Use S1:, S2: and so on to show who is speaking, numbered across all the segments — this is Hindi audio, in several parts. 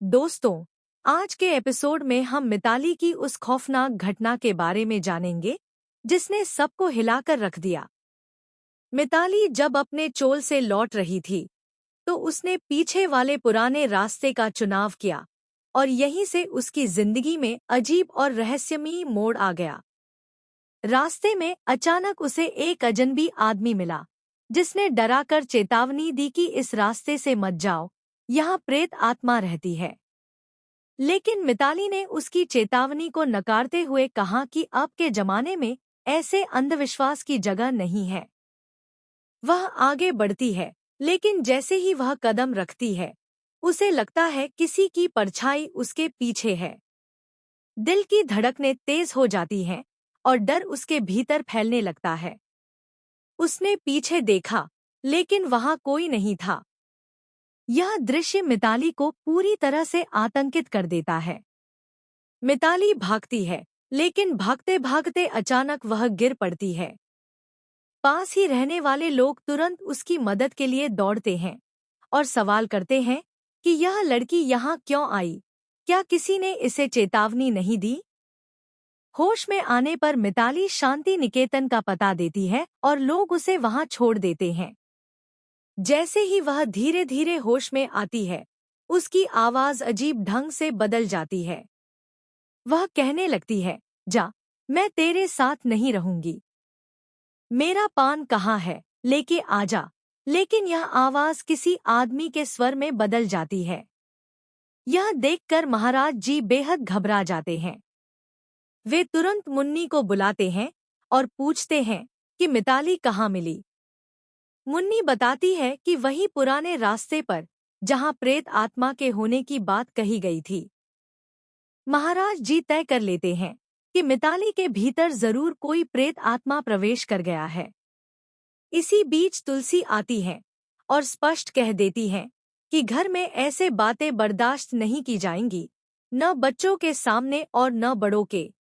S1: दोस्तों, आज के एपिसोड में हम मिताली की उस खौफनाक घटना के बारे में जानेंगे जिसने सबको हिलाकर रख दिया। मिताली जब अपने चोल से लौट रही थी तो उसने पीछे वाले पुराने रास्ते का चुनाव किया और यहीं से उसकी जिंदगी में अजीब और रहस्यमयी मोड़ आ गया। रास्ते में अचानक उसे एक अजनबी आदमी मिला जिसने डराकर चेतावनी दी कि इस रास्ते से मत जाओ, यहाँ प्रेत आत्मा रहती है। लेकिन मिताली ने उसकी चेतावनी को नकारते हुए कहा कि अब के जमाने में ऐसे अंधविश्वास की जगह नहीं है। वह आगे बढ़ती है, लेकिन जैसे ही वह कदम रखती है उसे लगता है किसी की परछाई उसके पीछे है। दिल की धड़कनें तेज हो जाती हैं और डर उसके भीतर फैलने लगता है। उसने पीछे देखा, लेकिन वहां कोई नहीं था। यह दृश्य मिताली को पूरी तरह से आतंकित कर देता है। मिताली भागती है, लेकिन भागते भागते अचानक वह गिर पड़ती है। पास ही रहने वाले लोग तुरंत उसकी मदद के लिए दौड़ते हैं और सवाल करते हैं कि यह लड़की यहाँ क्यों आई? क्या किसी ने इसे चेतावनी नहीं दी? होश में आने पर मिताली शांति निकेतन का पता देती है और लोग उसे वहां छोड़ देते हैं। जैसे ही वह धीरे धीरे होश में आती है, उसकी आवाज अजीब ढंग से बदल जाती है। वह कहने लगती है, जा, मैं तेरे साथ नहीं रहूंगी। मेरा पान कहाँ है, लेके आजा। लेकिन यह आवाज किसी आदमी के स्वर में बदल जाती है। यह देखकर महाराज जी बेहद घबरा जाते हैं। वे तुरंत मुन्नी को बुलाते हैं और पूछते हैं कि मिताली कहाँ मिली। मुन्नी बताती है कि वही पुराने रास्ते पर जहां प्रेत आत्मा के होने की बात कही गई थी। महाराज जी तय कर लेते हैं कि मिताली के भीतर जरूर कोई प्रेत आत्मा प्रवेश कर गया है। इसी बीच तुलसी आती है और स्पष्ट कह देती है कि घर में ऐसे बातें बर्दाश्त नहीं की जाएंगी, न बच्चों के सामने और न बड़ों के।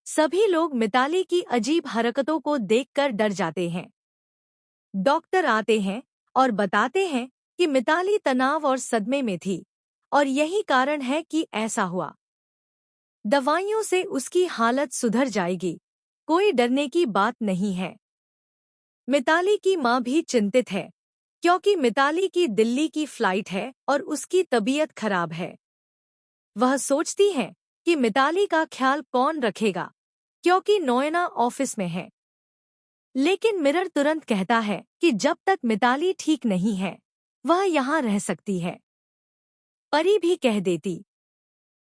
S1: सभी लोग मिताली की अजीब हरकतों को देखकर डर जाते हैं। डॉक्टर आते हैं और बताते हैं कि मिताली तनाव और सदमे में थी और यही कारण है कि ऐसा हुआ। दवाइयों से उसकी हालत सुधर जाएगी, कोई डरने की बात नहीं है। मिताली की मां भी चिंतित है क्योंकि मिताली की दिल्ली की फ्लाइट है और उसकी तबीयत खराब है। वह सोचती है कि मिताली का ख्याल कौन रखेगा क्योंकि नोएना ऑफिस में है। लेकिन मिरर तुरंत कहता है कि जब तक मिताली ठीक नहीं है वह यहाँ रह सकती है। परी भी कह देती